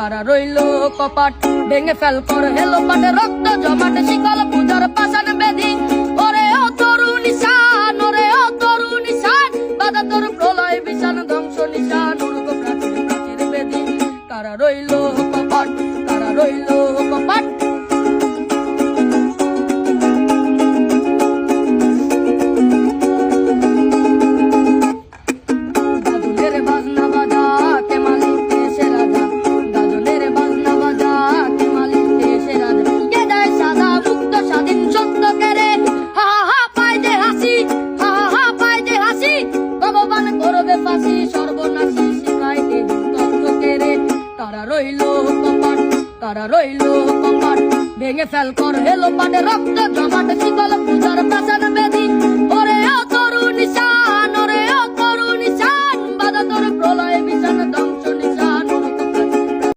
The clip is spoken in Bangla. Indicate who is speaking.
Speaker 1: কারা রইল কপাট ভেঙে ফেল কর হেলো পাটে রক্ত জমাটে শিকল পূজার পাশান বেদি ওরে ও তরু নিশান ওরে ও তরু নিশান বাধা তোর প্রলয় বিশান ধ্বংস নিশান উর্গ প্রাচীর প্রাচীর বেদি কারা রইল কপাট কারা রইল কপাট কারা রইল কপাট ভেঙে ফেল কর হেলো পাটে রক্ত জমাটে শিকল পূজার প্রাসাদ বেদি